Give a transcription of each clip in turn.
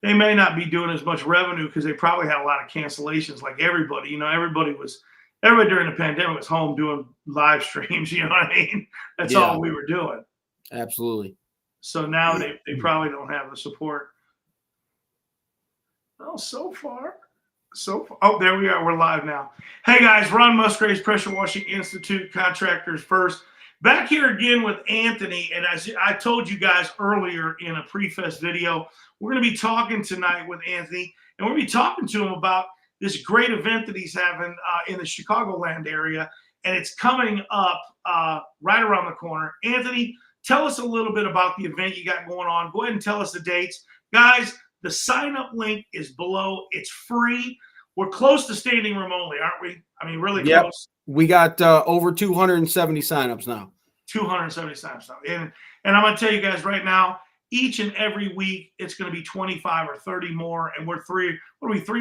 they may not be doing as much revenue because they probably had a lot of cancellations like everybody. Everybody during the pandemic was home doing live streams, you know what I mean? That's Yeah, all we were doing. absolutely. So now they probably don't have the support. Oh, so far. Oh, there we are. We're live now. Hey guys, Ron Musgraves, Pressure Washing Institute, Contractors First. Back here again with Anthony. And as I told you guys earlier in a pre-fest video, we're going to be talking tonight with Anthony, and we're going to be talking to him about this great event that he's having in the Chicagoland area. And it's coming up right around the corner. Anthony, tell us a little bit about the event you got going on. Go ahead and tell us the dates. Guys, the sign-up link is below. It's free. We're close to standing room only, aren't we? I mean, really close. We got over 270 signups now. 270 signups now. And I'm going to tell you guys right now, each and every week, it's going to be 25 or 30 more. And we're 3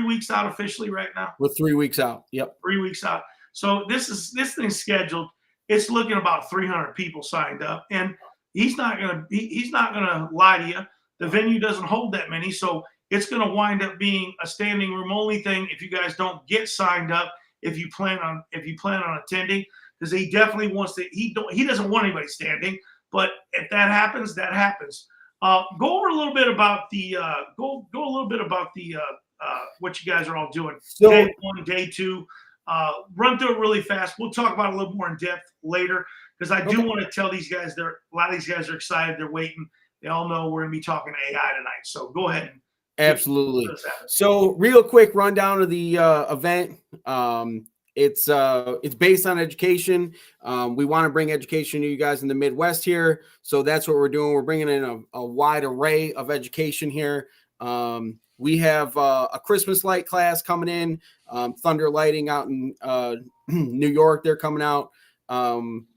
weeks out officially right now? We're 3 weeks out. Yep. 3 weeks out. So this thing's scheduled. It's looking about 300 people signed up. And he's not going to lie to you. The venue doesn't hold that many. So it's going to wind up being a standing room only thing if you guys don't get signed up, if you plan on attending, because he definitely wants to. He doesn't want anybody standing, but if that happens, that happens. Go over a little bit about the what you guys are all doing. So, day 1, day 2. Run through it really fast. We'll talk about it a little more in depth later, because I do want to tell these guys a lot of these guys are excited. They're waiting. They all know we're going to be talking AI tonight. So go ahead. Absolutely. So real quick rundown of the event. It's based on education. We want to bring education to you guys in the Midwest here. So that's what we're doing. We're bringing in a wide array of education here. We have a Christmas light class coming in, Thunder Lighting out in New York. They're coming out.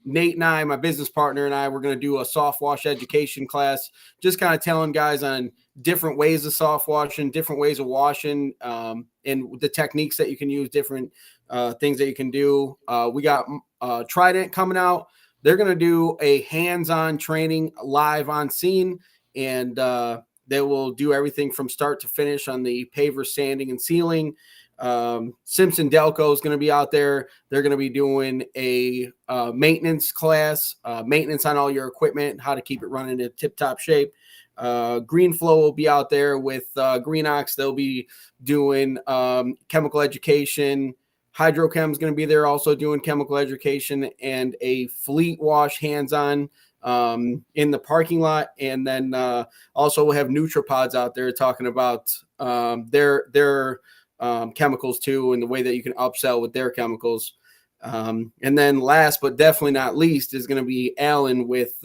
Nate and I, my business partner and I, we're going to do a soft wash education class, just kind of telling guys on different ways of soft washing, different ways of washing, and the techniques that you can use, different things that you can do. We got Trident coming out. They're going to do a hands-on training live on scene, and they will do everything from start to finish on the paver sanding and sealing. Simpson Delco is going to be out there. They're going to be doing a maintenance class, maintenance on all your equipment, how to keep it running in tip-top shape. Green Flow will be out there with Greenox. They'll be doing chemical education. Hydrochem is going to be there also doing chemical education, and a fleet wash hands-on in the parking lot. And then also we'll have Nutripods out there talking about their chemicals too, and the way that you can upsell with their chemicals. And then last but definitely not least is going to be Alan with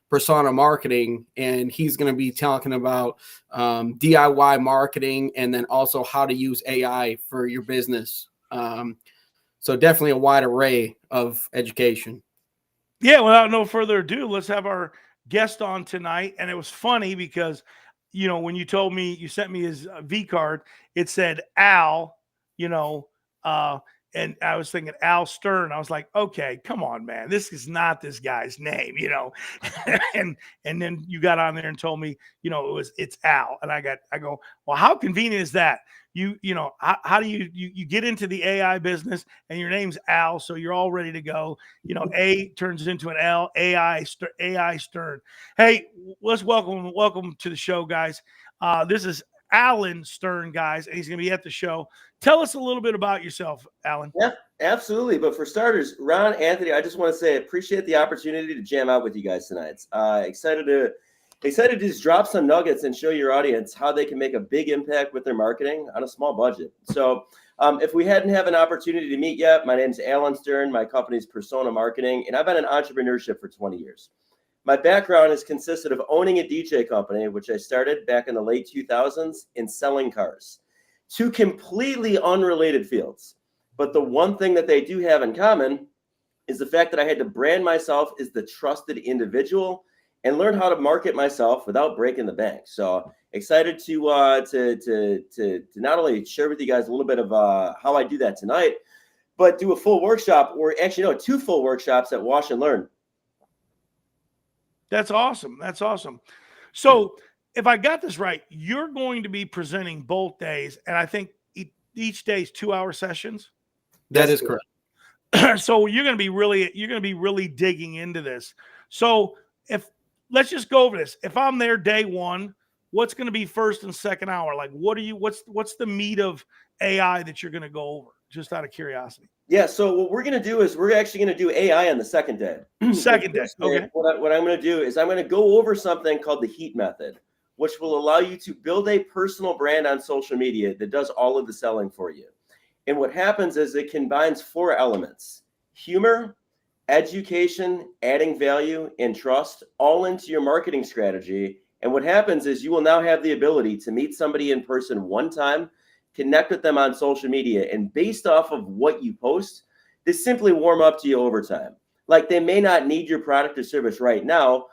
Persona Marketing, and he's going to be talking about DIY marketing, and then also how to use AI for your business. So definitely a wide array of education. Yeah, without no further ado, let's have our guest on tonight. And it was funny because, when you told me, you sent me his V card, it said Al, and I was thinking Al Stern. I was like, okay, come on, man. This is not this guy's name, and then you got on there and told me, it's Al. And I go, well, how convenient is that? How do you get into the AI business and your name's Al, so you're all ready to go. A turns into an L, AI Stern. Hey, let's welcome to the show, guys. This is Alan Stern, guys, and he's going to be at the show. Tell us a little bit about yourself, Alan. Yeah, absolutely. But for starters, Ron, Anthony, I just want to say I appreciate the opportunity to jam out with you guys tonight. Excited to just drop some nuggets and show your audience how they can make a big impact with their marketing on a small budget. So if we hadn't have an opportunity to meet yet, my name's Alan Stern. My company's Persona Marketing, and I've been in entrepreneurship for 20 years. My background has consisted of owning a DJ company, which I started back in the late 2000s, in selling cars. Two completely unrelated fields. But the one thing that they do have in common is the fact that I had to brand myself as the trusted individual and learn how to market myself without breaking the bank. So excited to not only share with you guys a little bit of how I do that tonight, but do a full workshop, or actually, no, 2 full workshops at Wash and Learn. That's awesome. So if I got this right, you're going to be presenting both days, and I think each day's 2-hour sessions. That is correct. So you're going to be really digging into this. So let's just go over this. If I'm there day one, what's going to be first and second hour? Like, what's the meat of AI that you're going to go over? Just out of curiosity. Yeah. So what we're going to do is we're actually going to do AI on the second day. Second day. Okay. What I'm going to do is I'm going to go over something called the HEAT method, which will allow you to build a personal brand on social media that does all of the selling for you. And what happens is it combines 4 elements: humor, education, adding value, and trust, all into your marketing strategy. And what happens is you will now have the ability to meet somebody in person one time, connect with them on social media, and based off of what you post, they simply warm up to you over time. Like, they may not need your product or service right now,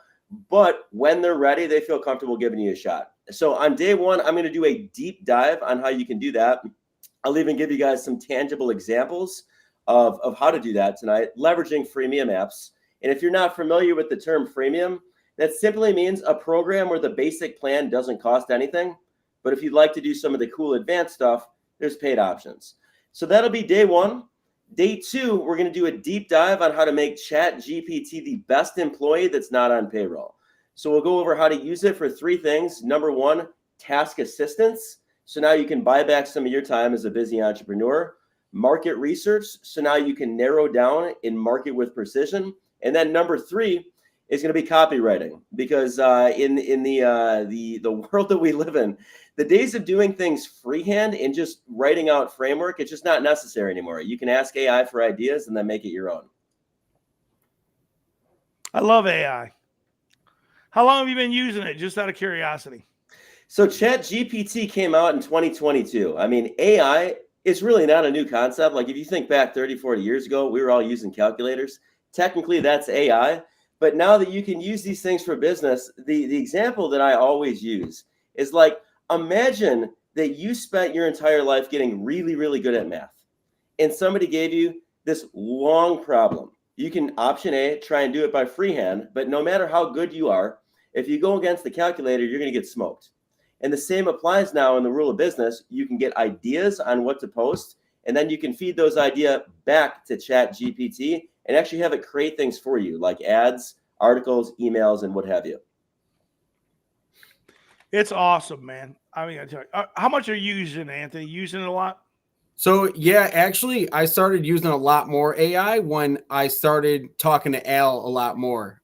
but when they're ready, they feel comfortable giving you a shot. So on day one, I'm going to do a deep dive on how you can do that. I'll even give you guys some tangible examples of how to do that tonight, leveraging freemium apps. And if you're not familiar with the term freemium, that simply means a program where the basic plan doesn't cost anything. But if you'd like to do some of the cool advanced stuff, there's paid options. So that'll be day one. Day two, we're going to do a deep dive on how to make ChatGPT the best employee that's not on payroll. So we'll go over how to use it for 3 things. Number 1, task assistance. So now you can buy back some of your time as a busy entrepreneur. Market research. So now you can narrow down and market with precision. And then number 3 is going to be copywriting, because in the world that we live in, the days of doing things freehand and just writing out framework, it's just not necessary anymore. You can ask AI for ideas and then make it your own. I love AI. How long have you been using it? Just out of curiosity. So ChatGPT came out in 2022. I mean, AI is really not a new concept. Like, if you think back 30, 40 years ago, we were all using calculators. Technically, that's AI. But now that you can use these things for business, the example that I always use is, like, imagine that you spent your entire life getting really, really good at math, and somebody gave you this long problem. You can option A, try and do it by freehand, but no matter how good you are, if you go against the calculator, you're going to get smoked. And the same applies now in the rule of business. You can get ideas on what to post, and then you can feed those ideas back to ChatGPT and actually have it create things for you, like ads, articles, emails, and what have you. It's awesome, man. I mean, I tell you, how much are you using, Anthony? Using it a lot? So yeah, actually, I started using a lot more AI when I started talking to Al a lot more.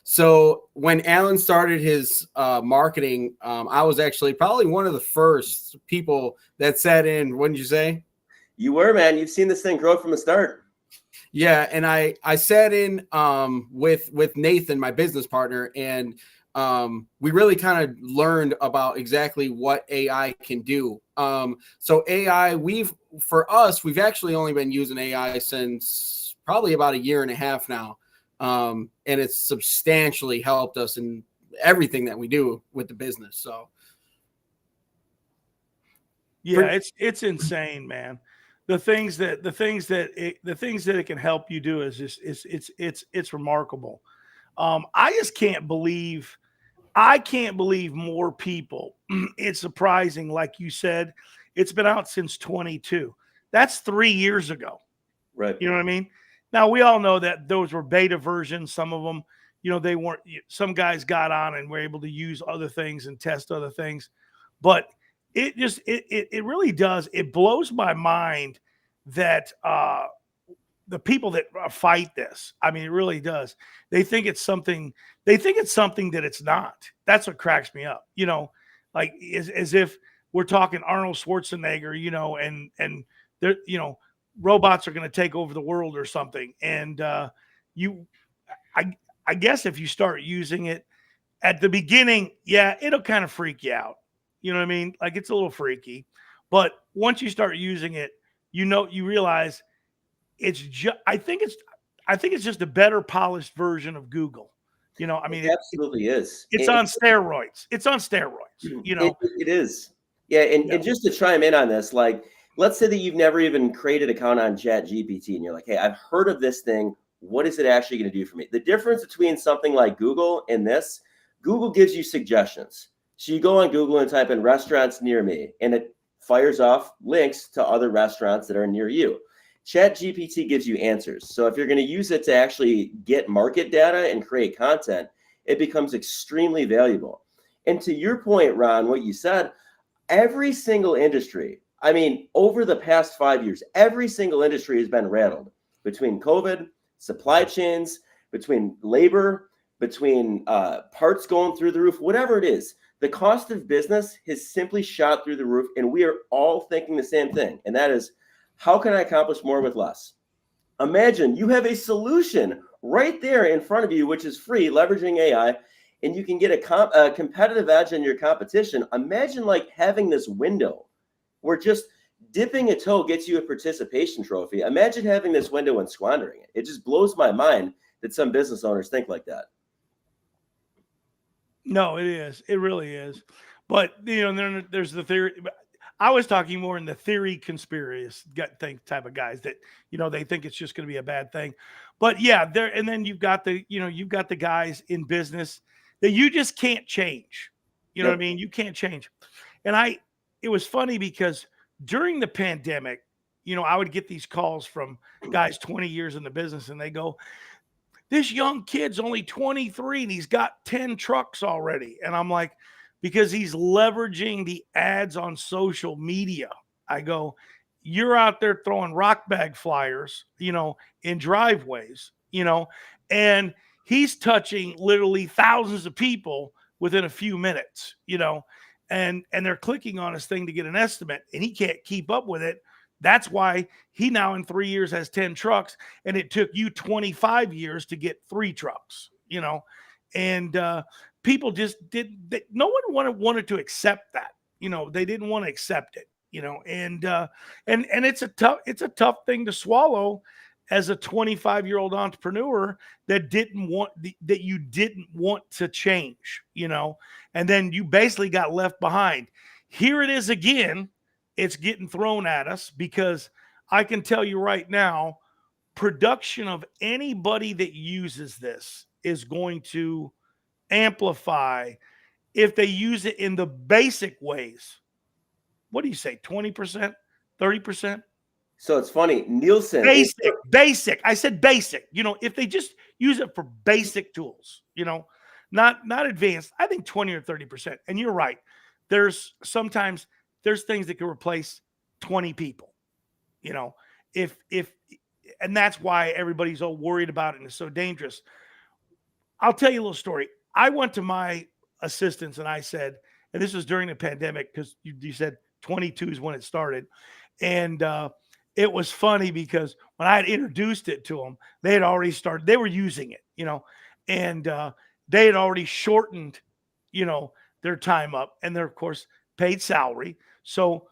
So when Alan started his marketing, I was actually probably one of the first people that sat in. What did you say? You were, man. You've seen this thing grow from the start. Yeah, and I sat in with Nathan, my business partner, and we really kind of learned about exactly what AI can do. So AI, we've actually only been using AI since probably about 1.5 years now. And it's substantially helped us in everything that we do with the business. So yeah, it's insane, man. The things that it can help you do is just it's remarkable. I can't believe more people. It's surprising. Like you said, it's been out since 22. That's 3 years ago. Right. You know what I mean? Now, we all know that those were beta versions. Some of them, they weren't. Some guys got on and were able to use other things and test other things. But it really does. It blows my mind that the people that fight this, I mean, it really does. They think it's something that it's not. That's what cracks me up. Like as if we're talking Arnold Schwarzenegger, and they're, robots are going to take over the world or something. And I guess if you start using it at the beginning, yeah, it'll kind of freak you out. You know what I mean? Like, it's a little freaky, but once you start using it, you realize it's just, I think it's just a better polished version of Google. I mean, it absolutely is. It's on steroids. It's on steroids. It is. Yeah. And just to chime in on this, like, let's say that you've never even created an account on ChatGPT and you're like, hey, I've heard of this thing. What is it actually going to do for me? The difference between something like Google and this, Google gives you suggestions. So you go on Google and type in restaurants near me, and it fires off links to other restaurants that are near you. ChatGPT gives you answers. So if you're going to use it to actually get market data and create content, it becomes extremely valuable. And to your point, Ron, what you said, every single industry, I mean, over the past 5 years, every single industry has been rattled between COVID, supply chains, between labor, between parts going through the roof, whatever it is. The cost of business has simply shot through the roof, and we are all thinking the same thing. And that is, how can I accomplish more with less? Imagine you have a solution right there in front of you, which is free, leveraging AI, and you can get a competitive edge in your competition. Imagine like having this window where just dipping a toe gets you a participation trophy. Imagine having this window and squandering it. It just blows my mind that some business owners think like that. No, it is. It really is. But then there's the theory. I was talking more in the theory conspiracy gut thing type of guys that they think it's just going to be a bad thing. But yeah, there. And then you've got the guys in business that you just can't change. You know what I mean? You can't change. And it was funny because during the pandemic, I would get these calls from guys 20 years in the business, and they go, "This young kid's only 23 and he's got 10 trucks already." And I'm like, because he's leveraging the ads on social media. I go, you're out there throwing rock bag flyers, in driveways, and he's touching literally thousands of people within a few minutes, and they're clicking on his thing to get an estimate, and he can't keep up with it. That's why he now in 3 years has 10 trucks, and it took you 25 years to get 3 trucks, and people just no one wanted to accept that. They didn't want to accept it, and it's a tough thing to swallow as a 25-year-old entrepreneur that you didn't want to change, and then you basically got left behind. Here it is again. It's getting thrown at us because I can tell you right now, production of anybody that uses this is going to amplify if they use it in the basic ways. What do you say? 20%, 30%? So it's funny. Nielsen. Basic. I said basic. If they just use it for basic tools, not advanced, I think 20 or 30%. And you're right. There's things that can replace 20 people, and that's why everybody's all worried about it and it's so dangerous. I'll tell you a little story. I went to my assistants and I said, and this was during the pandemic because you said 22 is when it started. And it was funny because when I had introduced it to them, they had already started, they were using it, and they had already shortened, their time up, and they're of course paid salary. So,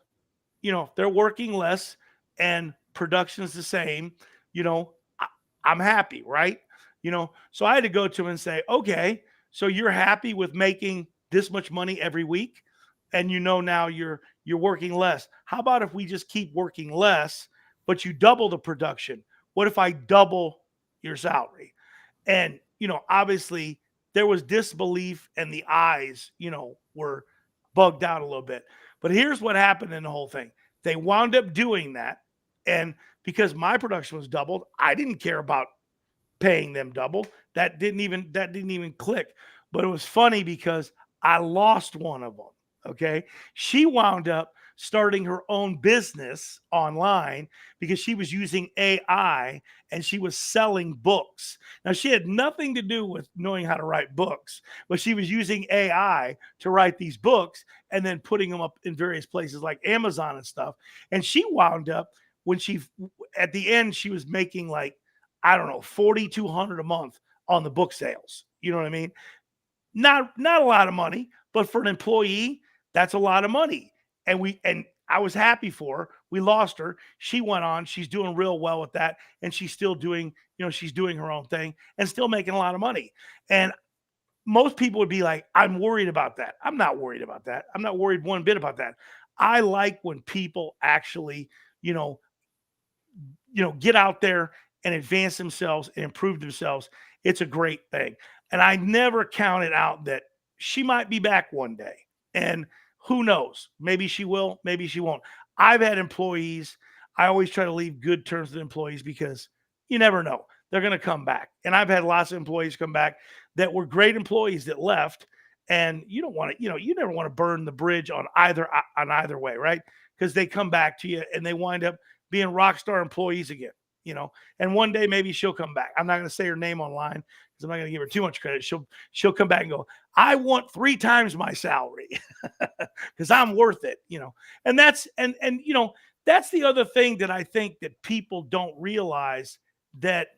if they're working less and production's the same, I'm happy, right? So I had to go to him and say, okay, so you're happy with making this much money every week, and now you're working less. How about if we just keep working less, but you double the production? What if I double your salary? And obviously there was disbelief, and the eyes were bugged out a little bit. But here's what happened in the whole thing. They wound up doing that, and because my production was doubled, I didn't care about paying them double. That didn't even click. But it was funny because I lost one of them. Okay. She wound up starting her own business online because she was using AI and she was selling books. Now, she had nothing to do with knowing how to write books, but she was using AI to write these books and then putting them up in various places like Amazon and stuff. And she wound up, at the end, she was making like, I don't know, $4,200 a month on the book sales. You know what I mean? Not a lot of money, but for an employee, that's a lot of money. And I was happy for her. We lost her. She went on. She's doing real well with that. And she's still doing, she's doing her own thing and still making a lot of money. And most people would be like, I'm worried about that. I'm not worried about that. I'm not worried one bit about that. I like when people actually, get out there and advance themselves and improve themselves. It's a great thing. And I never counted out that she might be back one day. And who knows? Maybe she will, maybe she won't. I've had employees. I always try to leave good terms with employees because you never know. They're going to come back. And I've had lots of employees come back that were great employees that left. And you don't want to, you never want to burn the bridge on either way, right? Because they come back to you and they wind up being rock star employees again, and one day maybe she'll come back. I'm not going to say her name online because I'm not going to give her too much credit. She'll come back and go, I want 3 times my salary because I'm worth it, and that's, and that's the other thing that I think that people don't realize, that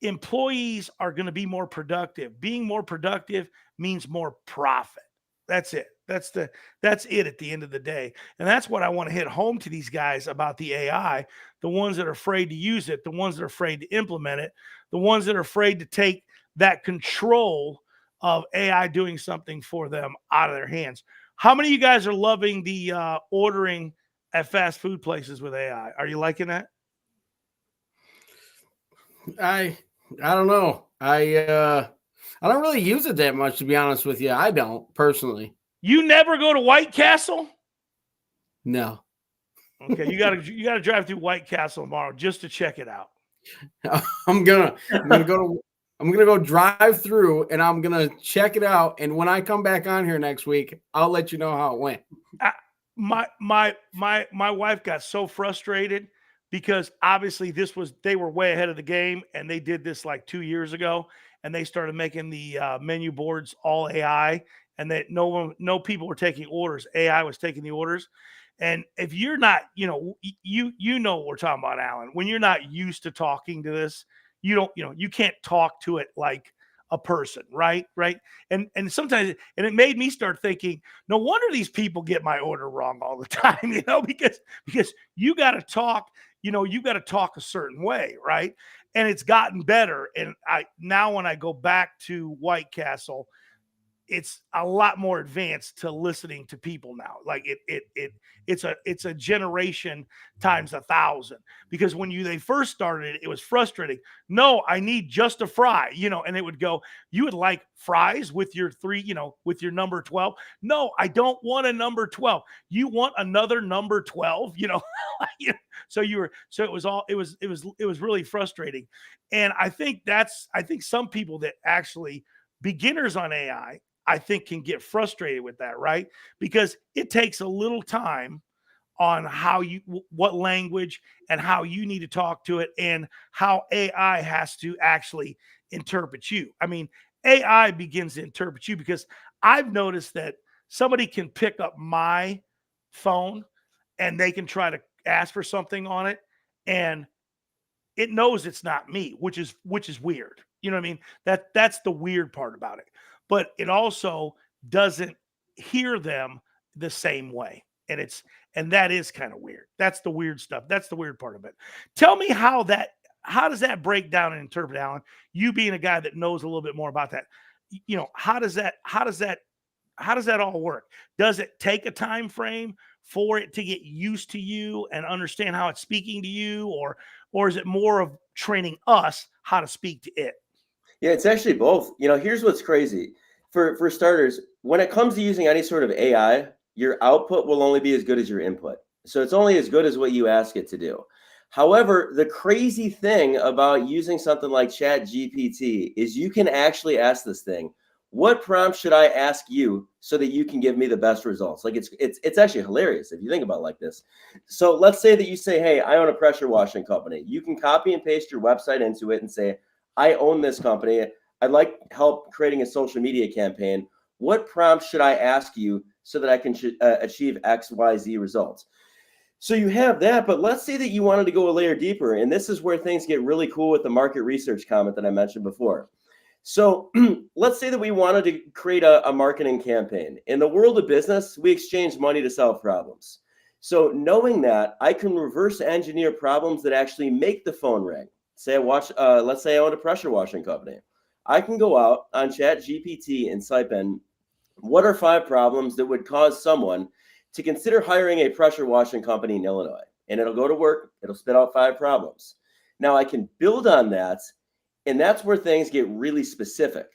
employees are going to be more productive. Being more productive means more profit. That's it. That's it at the end of the day. And that's what I want to hit home to these guys about the AI, the ones that are afraid to use it, the ones that are afraid to implement it, the ones that are afraid to take that control of AI doing something for them out of their hands. How many of you guys are loving the ordering at fast food places with AI? Are you liking that? I don't know. I don't really use it that much, to be honest with you. I don't personally. You never go to White Castle? No. Okay, you gotta drive through White Castle tomorrow just to check it out. I'm gonna go drive through and I'm gonna check it out. And when I come back on here next week, I'll let you know how it went. My wife got so frustrated because obviously they were way ahead of the game, and they did this like 2 years ago, and they started making the menu boards all AI, and that no people were taking orders. AI was taking the orders. And if you're not, you know what we're talking about, Alan, when you're not used to talking to this, you can't talk to it like a person, right? And sometimes, and it made me start thinking, no wonder these people get my order wrong all the time, because you got to talk, you got to talk a certain way, right? And it's gotten better. And now when I go back to White Castle, it's a lot more advanced to listening to people now. Like it's a generation times 1,000, because when they first started, it was frustrating. No, I need just a fry, and it would go, you would like fries with your 3, with your number 12. No, I don't want a number 12. You want another number 12, So it was really frustrating. And I think some people that actually beginners on AI, I think, can get frustrated with that, right? Because it takes a little time on what language and how you need to talk to it, and how AI has to actually interpret you. I mean, AI begins to interpret you, because I've noticed that somebody can pick up my phone and they can try to ask for something on it, and it knows it's not me, which is weird. You know what I mean? That's the weird part about it. But it also doesn't hear them the same way. And that is kind of weird. That's the weird stuff. That's the weird part of it. Tell me how does that break down and interpret, Alan? You being a guy that knows a little bit more about that. How does that all work? Does it take a time frame for it to get used to you and understand how it's speaking to you, or is it more of training us how to speak to it? Yeah, it's actually both. Here's what's crazy. For starters, when it comes to using any sort of AI, your output will only be as good as your input. So it's only as good as what you ask it to do. However, the crazy thing about using something like ChatGPT is you can actually ask this thing, what prompt should I ask you so that you can give me the best results? Like it's actually hilarious if you think about it like this. So let's say that you say, hey, I own a pressure washing company. You can copy and paste your website into it and say, I own this company. I'd like help creating a social media campaign. What prompt should I ask you so that I can achieve X, Y, Z results? So you have that, but let's say that you wanted to go a layer deeper. And this is where things get really cool with the market research comment that I mentioned before. So let's say that we wanted to create a marketing campaign. In the world of business, we exchange money to solve problems. So knowing that, I can reverse engineer problems that actually make the phone ring. Let's say I own a pressure washing company. I can go out on ChatGPT and type in, what are 5 problems that would cause someone to consider hiring a pressure washing company in Illinois? And it'll go to work. It'll spit out 5 problems. Now I can build on that, and that's where things get really specific.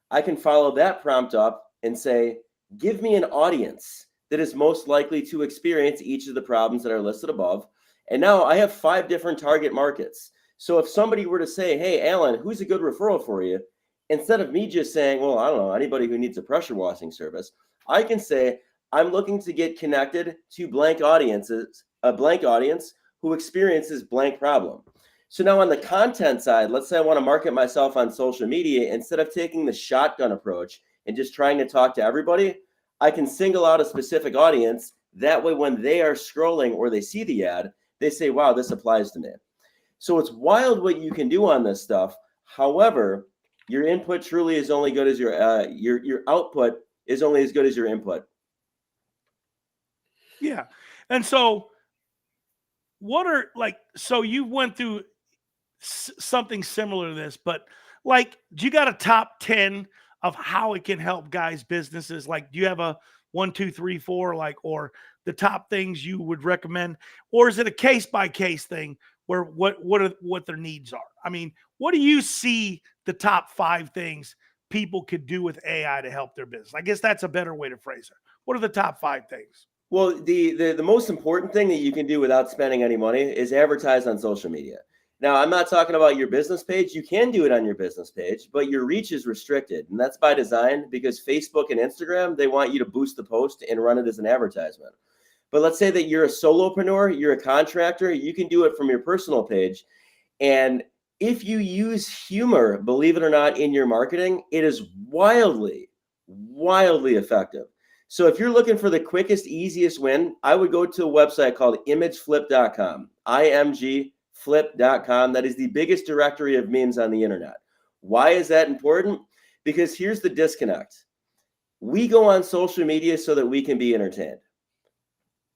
I can follow that prompt up and say, give me an audience that is most likely to experience each of the problems that are listed above. And now I have 5 different target markets. So if somebody were to say, hey, Alan, who's a good referral for you? Instead of me just saying, well, I don't know, anybody who needs a pressure washing service, I can say, I'm looking to get connected to a blank audience who experiences blank problem. So now on the content side, let's say I want to market myself on social media. Instead of taking the shotgun approach and just trying to talk to everybody, I can single out a specific audience. That way, when they are scrolling or they see the ad, they say, wow, this applies to me. So it's wild what you can do on this stuff. However, your input truly is only good as your output is only as good as your input. Yeah. And so what are so you went through something similar to this, but do you got a top 10 of how it can help guys' businesses? Do you have a 1, 2, 3, 4, or the top things you would recommend? Or is it a case by case thing where what their needs are? I mean, what do you see the top 5 things people could do with AI to help their business? I guess that's a better way to phrase it. What are the top 5 things? Well, the most important thing that you can do without spending any money is advertise on social media. Now, I'm not talking about your business page. You can do it on your business page, but your reach is restricted. And that's by design, because Facebook and Instagram, they want you to boost the post and run it as an advertisement. But let's say that you're a solopreneur, you're a contractor, you can do it from your personal page. And if you use humor, believe it or not, in your marketing, it is wildly, wildly effective. So if you're looking for the quickest, easiest win, I would go to a website called imageflip.com, imgflip.com. That is the biggest directory of memes on the internet. Why is that important? Because here's the disconnect. We go on social media so that we can be entertained.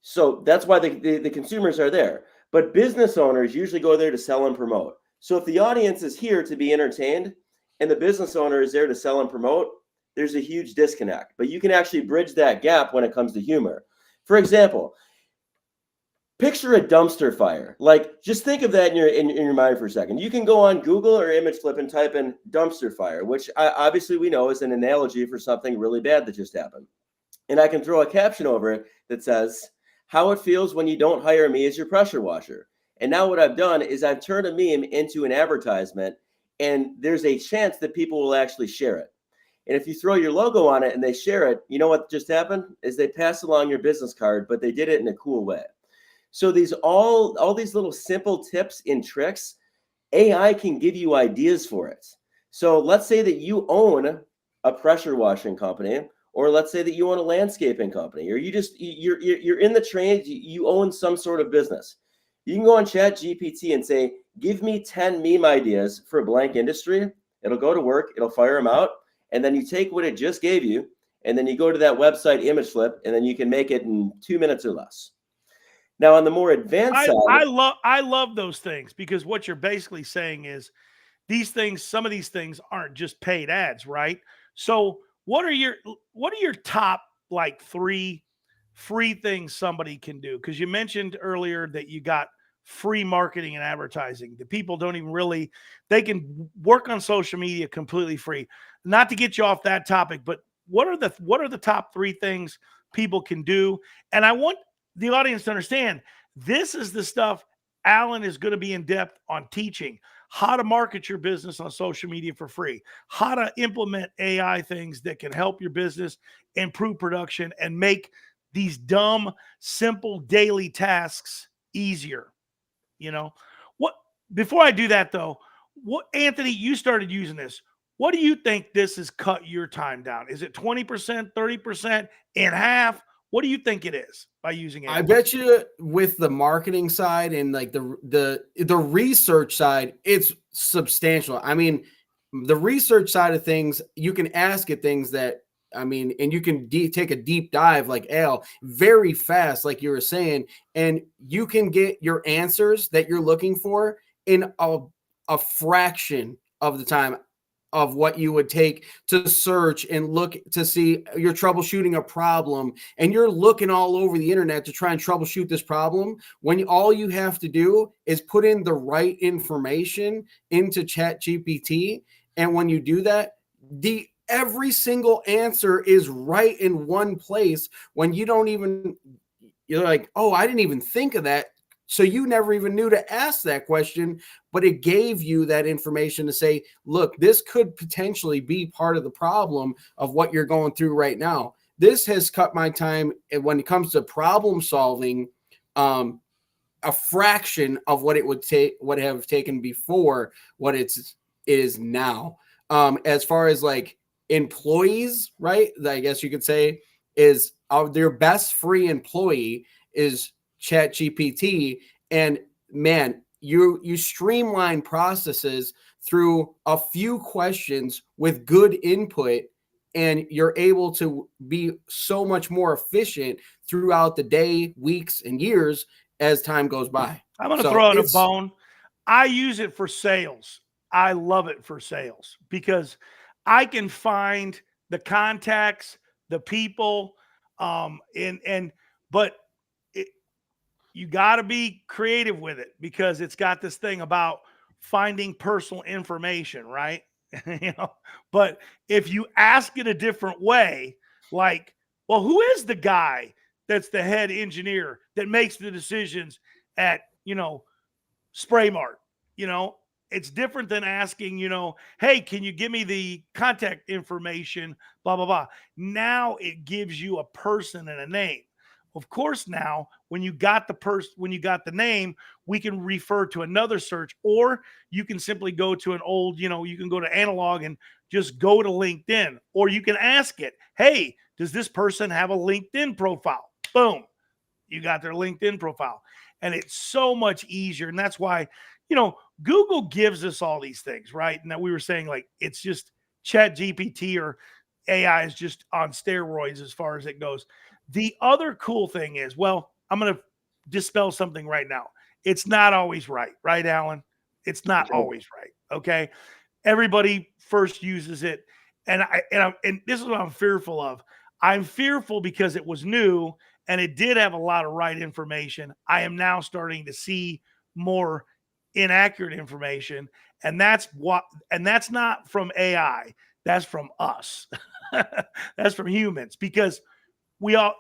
So that's why the consumers are there. But business owners usually go there to sell and promote. So if the audience is here to be entertained and the business owner is there to sell and promote, there's a huge disconnect. But you can actually bridge that gap when it comes to humor. For example, picture a dumpster fire. Just think of that in your mind for a second. You can go on Google or ImageFlip and type in dumpster fire, which obviously we know is an analogy for something really bad that just happened. And I can throw a caption over it that says, how it feels when you don't hire me as your pressure washer. And now what I've done is I've turned a meme into an advertisement, and there's a chance that people will actually share it. And if you throw your logo on it and they share it, you know what just happened is they pass along your business card, but they did it in a cool way. So all these little simple tips and tricks, AI can give you ideas for it. So let's say that you own a pressure washing company, or let's say that you own a landscaping company, or you're in the trade, you own some sort of business. You can go on ChatGPT and say, give me 10 meme ideas for a blank industry. It'll go to work, it'll fire them out. And then you take what it just gave you, and then you go to that website ImageFlip, and then you can make it in 2 minutes or less. Now, on the more advanced side, I love those things, because what you're basically saying is some of these things aren't just paid ads, right? So what are your top 3 free things somebody can do? Because you mentioned earlier that you got free marketing and advertising. The people don't even they can work on social media completely free. Not to get you off that topic, but what are the top 3 things people can do? And I want the audience to understand, this is the stuff Alan is going to be in depth on teaching. How to market your business on social media for free, how to implement AI things that can help your business improve production and make these dumb, simple daily tasks easier. Before I do that though, Anthony, you started using this. What do you think this has cut your time down? Is it 20%, 30%, in half? What do you think it is by using it? I bet you with the marketing side and the research side, it's substantial. I mean, the research side of things, you can ask it things that, and you can take a deep dive like Al very fast, like you were saying, and you can get your answers that you're looking for in a fraction of the time of what you would take to search and look to see. You're troubleshooting a problem and you're looking all over the internet to try and troubleshoot this problem, when all you have to do is put in the right information into ChatGPT. And when you do that, every single answer is right in one place when you don't even, you're like, oh, I didn't even think of that. So you never even knew to ask that question, but it gave you that information to say, look, this could potentially be part of the problem of what you're going through right now. This has cut my time when it comes to problem solving, a fraction of what it would have taken before what it is now. As far as like employees, right? I guess you could say is their best free employee is ChatGPT, and man, you streamline processes through a few questions with good input, and you're able to be so much more efficient throughout the day, weeks, and years as time goes by. I'm going to throw out a bone. I use it for sales. I love it for sales because I can find the contacts, the people, but you got to be creative with it because it's got this thing about finding personal information, right? But if you ask it a different way, like, well, who is the guy that's the head engineer that makes the decisions at, Spray Mart? It's different than asking, hey, can you give me the contact information, blah, blah, blah. Now it gives you a person and a name. Of course, now when you got the name, we can refer to another search, or you can simply go to an old, you can go to analog and just go to LinkedIn, or you can ask it, hey, does this person have a LinkedIn profile? Boom. You got their LinkedIn profile. And it's so much easier. And that's why, Google gives us all these things, right? And that we were saying, like, it's just ChatGPT or AI is just on steroids as far as it goes. The other cool thing is, well, I'm going to dispel something right now. It's not always right, right, Alan? It's not always right. Okay. Everybody first uses it. And this is what I'm fearful of. I'm fearful because it was new and it did have a lot of right information. I am now starting to see more inaccurate information. And that's not from AI. That's from us. That's from humans, because what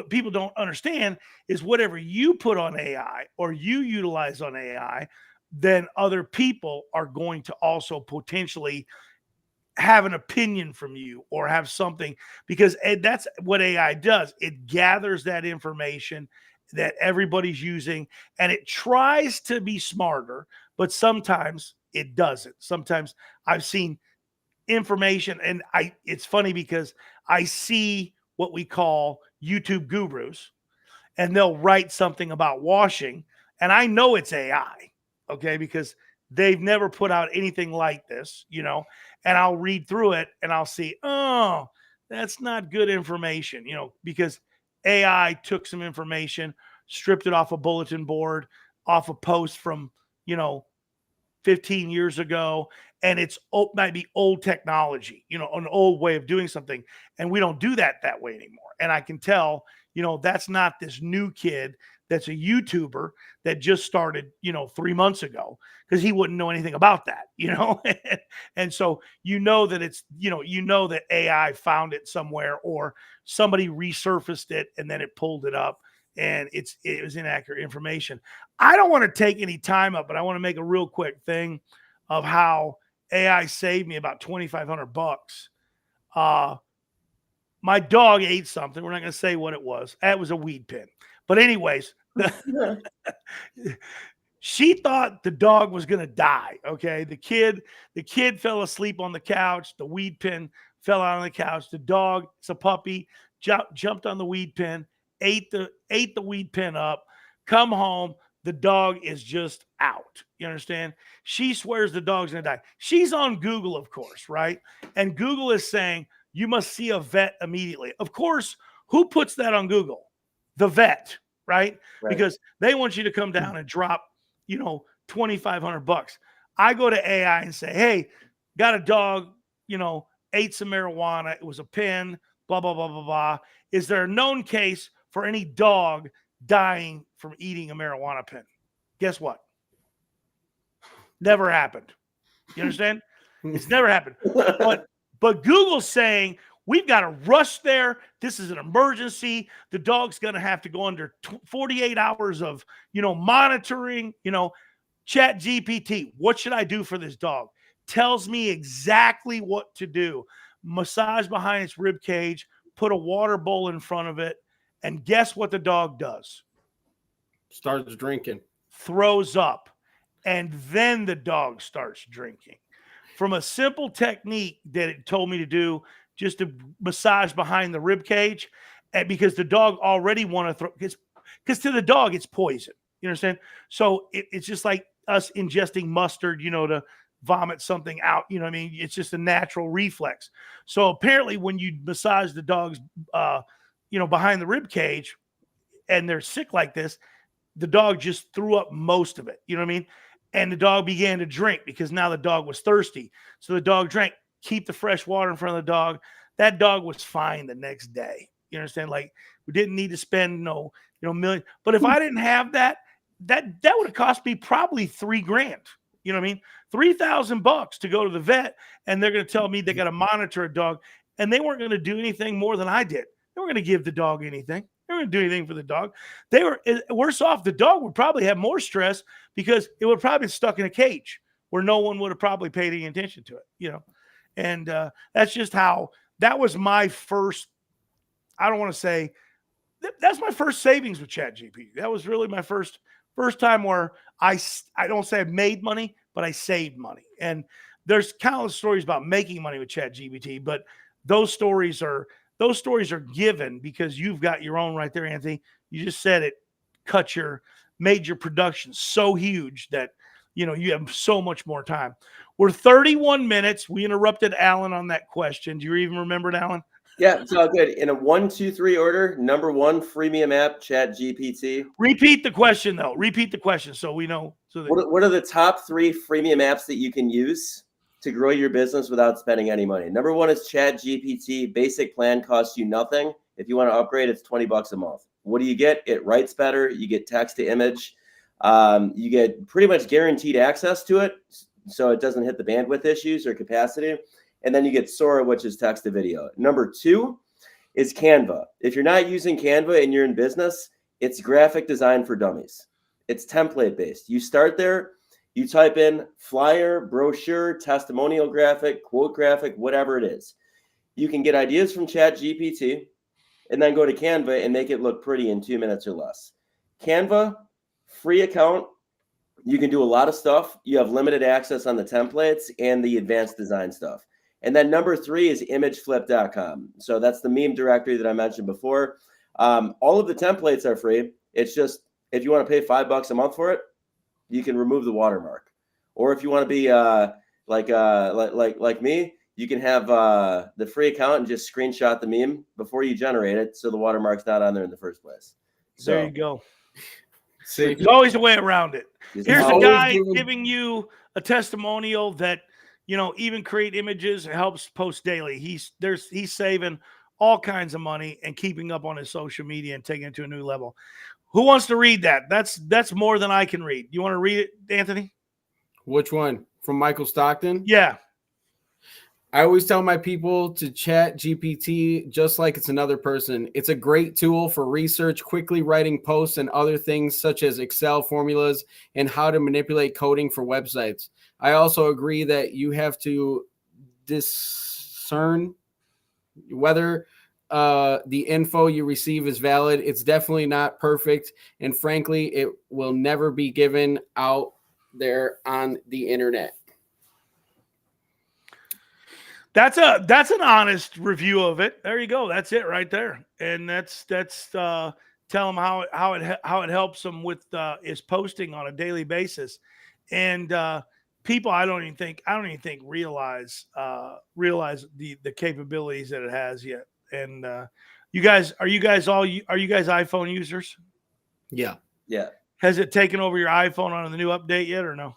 people don't understand is whatever you put on AI or you utilize on AI, then other people are going to also potentially have an opinion from you or have something, because that's what AI does. It gathers that information that everybody's using and it tries to be smarter, but sometimes it doesn't. Sometimes I've seen information, and it's funny because I see what we call YouTube gurus, and they'll write something about washing, and I know it's AI, okay, because they've never put out anything like this, and I'll read through it and I'll see, oh, that's not good information, because AI took some information, stripped it off a bulletin board, off a post from, 15 years ago, and it's might be old technology, an old way of doing something, and we don't do that way anymore. And I can tell, that's not this new kid that's a YouTuber that just started, 3 months ago, because he wouldn't know anything about that, and so that it's, that AI found it somewhere or somebody resurfaced it and then it pulled it up and it was inaccurate information. I don't want to take any time up, but I want to make a real quick thing of how AI saved me about $2,500. My dog ate something. We're not going to say what it was. It was a weed pen. But anyways, she thought the dog was going to die. Okay. The kid fell asleep on the couch. The weed pen fell out on the couch. The dog, it's a puppy, jumped on the weed pen, ate the weed pen up, come home. The dog is just out. You understand? She swears the dog's going to die. She's on Google, of course, right? And Google is saying, you must see a vet immediately. Of course, who puts that on Google? The vet, right? Because they want you to come down and drop, $2,500. I go to AI and say, hey, got a dog, ate some marijuana. It was a pen, blah, blah, blah, blah, blah. Is there a known case for any dog dying from eating a marijuana pen? Guess what? Never happened. You understand? It's never happened. But Google's saying, we've got to rush there. This is an emergency. The dog's going to have to go under 48 hours of, monitoring, Chat GPT. What should I do for this dog? Tells me exactly what to do. Massage behind its rib cage, put a water bowl in front of it, and guess what the dog does? Starts drinking. Throws up. And then the dog starts drinking. From a simple technique that it told me to do, just to massage behind the rib cage, and because the dog already want to throw, because to the dog it's poison. You understand? So it's just like us ingesting mustard, to vomit something out. You know what I mean? It's just a natural reflex. So apparently, when you massage the dog's, behind the rib cage, and they're sick like this, the dog just threw up most of it. You know what I mean? And the dog began to drink because now the dog was thirsty. So the dog drank. Keep the fresh water in front of the dog. That dog was fine the next day. You understand? Like, we didn't need to spend million. But if I didn't have that would have cost me probably $3,000. You know what I mean? $3,000 to go to the vet, and they're going to tell me they got to monitor a dog, and they weren't going to do anything more than I did. They weren't going to give the dog anything. They weren't going to do anything for the dog. They were worse off. The dog would probably have more stress because it would probably be stuck in a cage where no one would have probably paid any attention to it. And that's just how that was my first. I don't want to say that's my first savings with ChatGPT. That was really my first time where I don't say I made money, but I saved money. And there's countless stories about making money with ChatGPT, but those stories are given because you've got your own right there, Anthony. You just said it, made your production so huge that you have so much more time. We're 31 minutes. We interrupted Alan on that question. Do you even remember it, Alan? Yeah, it's all good. In a 1, 2, 3 order, number 1 freemium app, ChatGPT. Repeat the question, though. Repeat the question so we know. What are the top 3 freemium apps that you can use to grow your business without spending any money? Number 1 is ChatGPT. Basic plan costs you nothing. If you want to upgrade, it's $20 a month. What do you get? It writes better. You get text to image. You get pretty much guaranteed access to it, so it doesn't hit the bandwidth issues or capacity. And then you get Sora, which is text to video. Number 2 is Canva. If you're not using Canva and you're in business, it's graphic design for dummies. It's template based. You start there, you type in flyer, brochure, testimonial graphic, quote graphic, whatever it is. You can get ideas from ChatGPT and then go to Canva and make it look pretty in 2 minutes or less. Canva, free account. You can do a lot of stuff. You have limited access on the templates and the advanced design stuff. And then number 3 is imageflip.com. So that's the meme directory that I mentioned before. All of the templates are free. It's just, if you want to pay $5 a month for it, you can remove the watermark. Or if you want to be like me, you can have the free account and just screenshot the meme before you generate it, so the watermark's not on there in the first place. So there you go. See, There's always a way around it. Here's a always guy giving you a testimonial that even create images, helps post daily. He's saving all kinds of money and keeping up on his social media and taking it to a new level. Who wants to read that? That's more than I can read. You want to read it, Anthony? which one? From Michael Stockton? Yeah. I always tell my people to chat GPT just like it's another person. It's a great tool for research, quickly writing posts, and other things such as Excel formulas and how to manipulate coding for websites. I also agree that you have to discern whether the info you receive is valid. It's definitely not perfect, and frankly, it will never be given out there on the internet. That's an honest review of it. There you go. That's it right there. And that's tell them how it helps them with is posting on a daily basis. And people I don't even think realize the capabilities that it has yet. And are you guys iPhone users? Yeah. Has it taken over your iPhone on the new update yet or no?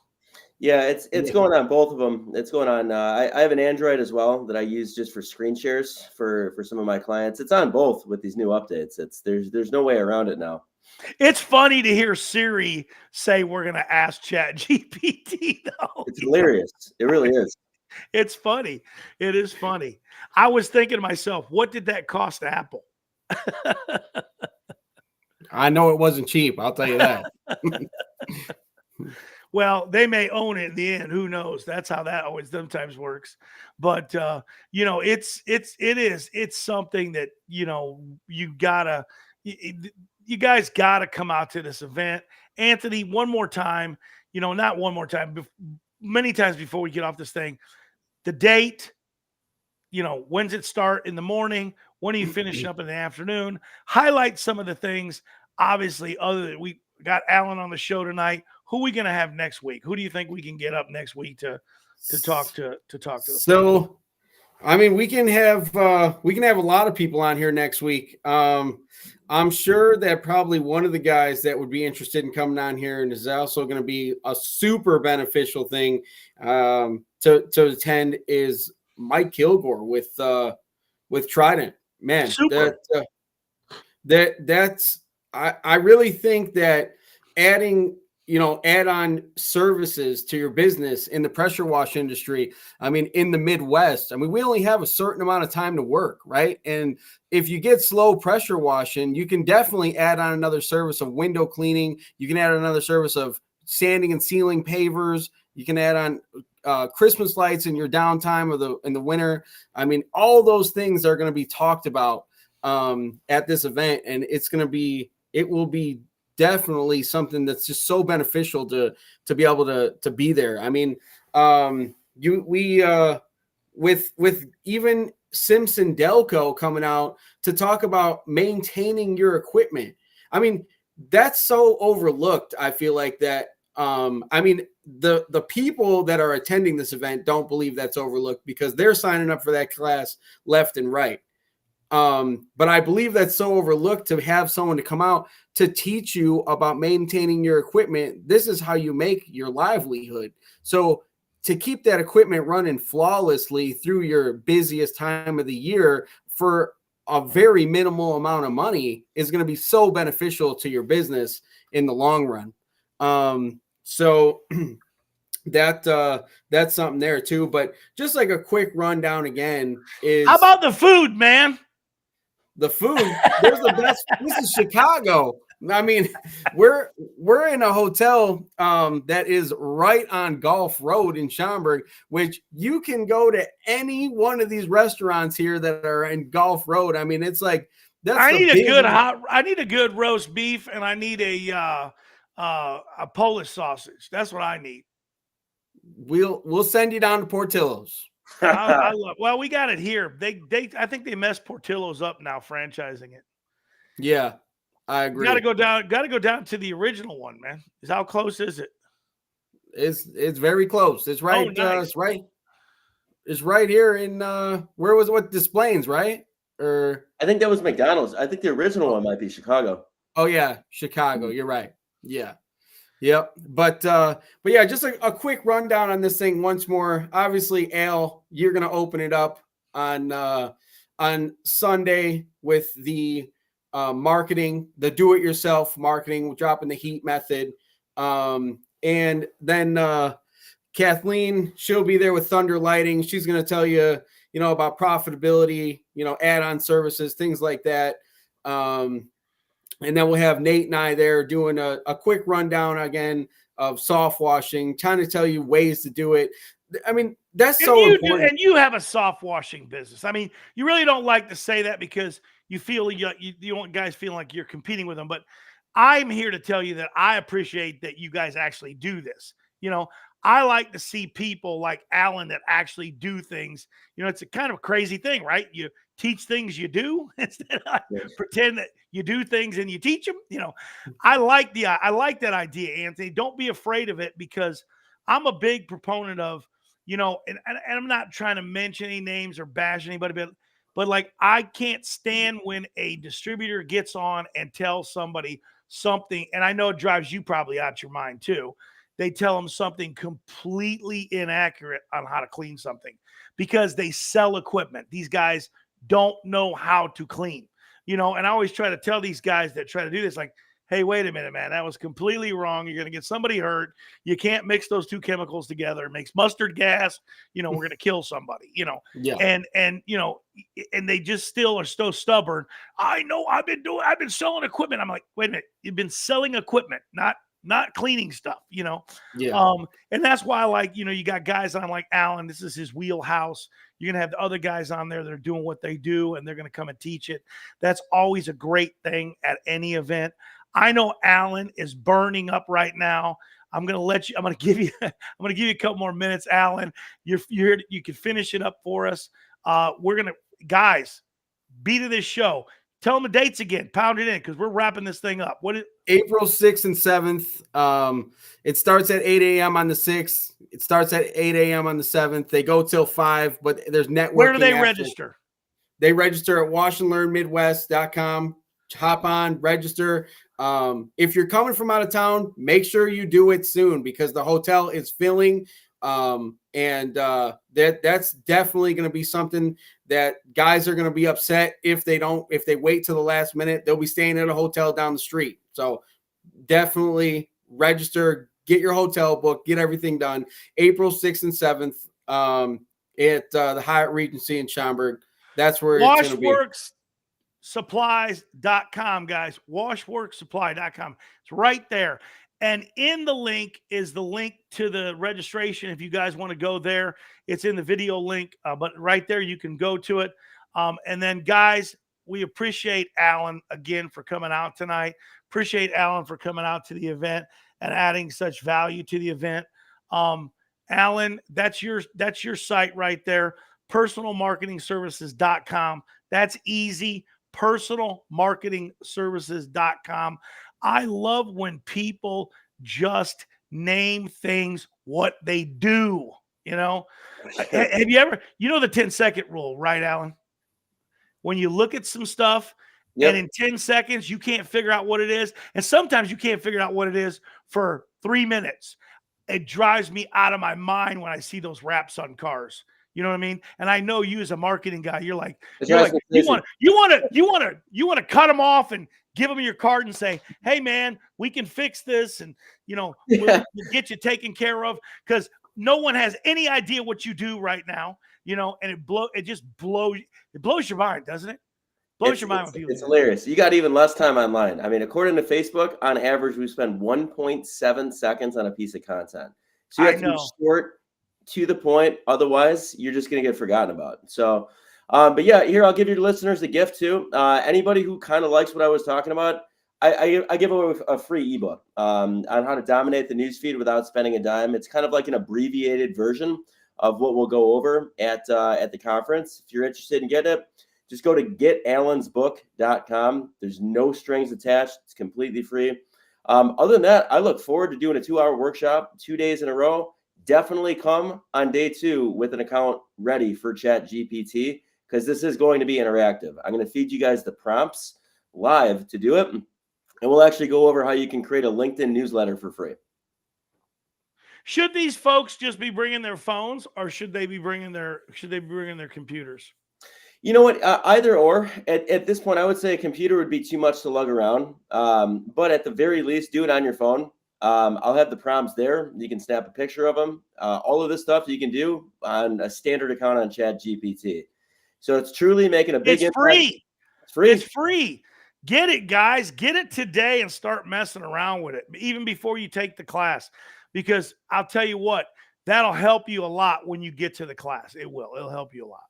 Yeah, it's going on both of them. It's going on. I have an Android as well that I use just for screen shares for some of my clients. It's on both with these new updates. There's no way around it now. It's funny to hear Siri say we're going to ask ChatGPT though. It's hilarious. It really is. It's funny. It is funny. I was thinking to myself, what did that cost Apple? I know it wasn't cheap. I'll tell you that. Well, they may own it in the end. Who knows? That's how that always sometimes works. But it's something that you gotta you guys gotta come out to this event. Anthony, one more time. Not one more time. Many times before we get off this thing, the date. When's it start in the morning? When are you finishing up in the afternoon? Highlight some of the things. Obviously, other than we got Alan on the show tonight. Who are we going to have next week? Who do you think we can get up next week to talk to us? So, I mean, we can have a lot of people on here next week. I'm sure that probably one of the guys that would be interested in coming on here, and is also going to be a super beneficial thing to attend, is Mike Kilgore with Trident. Man, that's I really think that adding add-on services to your business in the pressure wash industry. I mean, in the Midwest, I mean, we only have a certain amount of time to work, right? And if you get slow pressure washing, you can definitely add on another service of window cleaning. You can add another service of sanding and sealing pavers. You can add on Christmas lights in your downtime in the winter. I mean, all those things are going to be talked about at this event, and it will be definitely something that's just so beneficial to be able to be there. I mean, with even Simpson Delco coming out to talk about maintaining your equipment. I mean, that's so overlooked. I feel like that. I mean, the people that are attending this event don't believe that's overlooked because they're signing up for that class left and right. But I believe that's so overlooked to have someone to come out to teach you about maintaining your equipment. This is how you make your livelihood. So to keep that equipment running flawlessly through your busiest time of the year for a very minimal amount of money is going to be so beneficial to your business in the long run. So that's something there too. But just like a quick rundown again is, how about the food, man? The food, there's the best. This is Chicago. I mean, we're in a hotel that is right on Gulf Road in Schaumburg, which you can go to any one of these restaurants here that are in Gulf Road. I mean, it's like that's. I need a good roast beef, and I need a Polish sausage. That's what I need. We'll send you down to Portillo's. I love. Well, we got it here. I think they messed Portillo's up now, franchising it. Yeah, I agree. Got to go down to the original one, man. How close is it? It's very close. It's right. Oh, nice. It's right here in where was it? What Des Plaines, right? Or I think that was McDonald's. I think the original one might be Chicago. Oh yeah, Chicago. You're right. Yeah. Yep. But yeah, just a quick rundown on this thing once more. Obviously, Al, you're going to open it up on Sunday with the marketing, the do-it-yourself marketing, dropping the heat method. And then Kathleen, she'll be there with Thunder Lighting. She's going to tell you, about profitability, add-on services, things like that. And then we'll have Nate and I there doing a quick rundown again of soft washing, trying to tell you ways to do it. I mean, that's so important. And you have a soft washing business. I mean, you really don't like to say that because you feel you want guys feeling like you're competing with them. But I'm here to tell you that I appreciate that you guys actually do this. I like to see people like Alan that actually do things. It's a kind of crazy thing, right? You teach things you do instead of pretend that you do things and you teach them. I like that idea, Anthony. Don't be afraid of it because I'm a big proponent of, and I'm not trying to mention any names or bash anybody, but like I can't stand when a distributor gets on and tells somebody something, and I know it drives you probably out your mind too. They tell them something completely inaccurate on how to clean something because they sell equipment. These guys don't know how to clean, and I always try to tell these guys that try to do this, like, hey, wait a minute, man, that was completely wrong. You're going to get somebody hurt. You can't mix those two chemicals together. It makes mustard gas. We're going to kill somebody, Yeah. and and they just still are so stubborn. I know I've been selling equipment. I'm like, wait a minute, you've been selling equipment, not cleaning stuff, Yeah. and that's why I like, you got guys on like Alan, this is his wheelhouse. You're going to have the other guys on there that are doing what they do, and they're going to come and teach it. That's always a great thing at any event. I know Alan is burning up right now. I'm going to give you a couple more minutes, Alan. You can finish it up for us. We're going to, guys, be to this show. Tell them the dates again. Pound it in, because we're wrapping this thing up. April 6th and 7th. It starts at 8 a.m. on the 6th. It starts at 8 a.m. on the 7th. They go till 5, but there's networking. Where do they after. register? They register at watchandlearnmidwest.com. Hop on, register. If you're coming from out of town, make sure you do it soon, because the hotel is filling. That's definitely going to be something that guys are going to be upset if they wait till the last minute. They'll be staying at a hotel down the street. So definitely register, get your hotel booked, get everything done. April 6th and 7th at the Hyatt Regency in Schaumburg. That's where it's going to be. Washworkssupplies.com, guys. Washworksupply.com. It's right there. And in the link is the link to the registration. If you guys want to go there, it's in the video link, but right there you can go to it. And then, guys, we appreciate Alan again for coming out tonight. Appreciate Alan for coming out to the event and adding such value to the event. Alan, that's your site right there. Personalmarketingservices.com. That's easy. Personalmarketingservices.com. I love when people just name things what they do. Have you ever, the 10-second rule, right, Alan? When you look at some stuff, Yep. and in 10 seconds, you can't figure out what it is. And sometimes you can't figure out what it is for 3 minutes. It drives me out of my mind when I see those wraps on cars. You know what I mean? And I know you as a marketing guy, you want to cut them off and give them your card and say, hey man, we can fix this. And, we'll get you taken care of, because no one has any idea what you do right now, and it blows your mind, doesn't it? Blows your mind when people. It's hilarious. You got even less time online. I mean, according to Facebook, on average, we spend 1.7 seconds on a piece of content. So you have to be short, to the point. Otherwise, you're just going to get forgotten about. So, but yeah, here, I'll give your listeners a gift too. Anybody who kind of likes what I was talking about, I give away a free ebook on how to dominate the newsfeed without spending a dime. It's kind of like an abbreviated version of what we'll go over at the conference. If you're interested in getting it, just go to getallansbook.com. There's no strings attached. It's completely free. Other than that, I look forward to doing a 2-hour workshop 2 days in a row. Definitely come on day 2 with an account ready for ChatGPT, because this is going to be interactive. I'm going to feed you guys the prompts live to do it. And we'll actually go over how you can create a LinkedIn newsletter for free. Should these folks just be bringing their phones, or should they be bringing their computers? You know what? Either or. At this point, I would say a computer would be too much to lug around. But at the very least, do it on your phone. I'll have the prompts there. You can snap a picture of them. All of this stuff you can do on a standard account on ChatGPT. So it's truly making a big impact. Free. It's free. It's free. Get it, guys. Get it today and start messing around with it, even before you take the class. Because I'll tell you what, that'll help you a lot when you get to the class. It will. It'll help you a lot.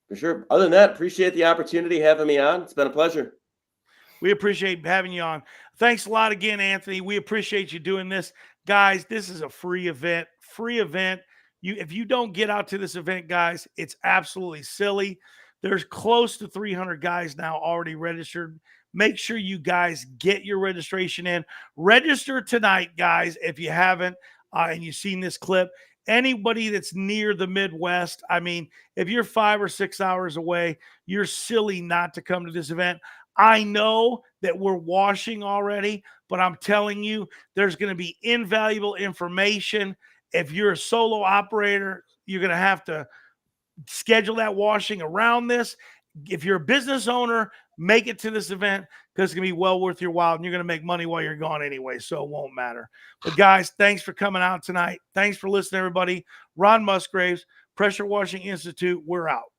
For sure. Other than that, appreciate the opportunity having me on. It's been a pleasure. We appreciate having you on. Thanks a lot again, Anthony. We appreciate you doing this. Guys, this is a free event. If you don't get out to this event, guys, it's absolutely silly. There's close to 300 guys now already registered. Make sure you guys get your registration in. Register tonight, guys, if you haven't, and you've seen this clip. Anybody that's near the Midwest, I mean, if you're 5 or 6 hours away, you're silly not to come to this event. I know that we're washing already, but I'm telling you, there's going to be invaluable information. If you're a solo operator, you're going to have to schedule that washing around this. if you're a business owner, make it to this event because it's going to be well worth your while and you're going to make money while you're gone anyway. So it won't matter. But guys, thanks for coming out tonight. Thanks for listening, everybody. Ron Musgraves, Pressure Washing Institute. We're out.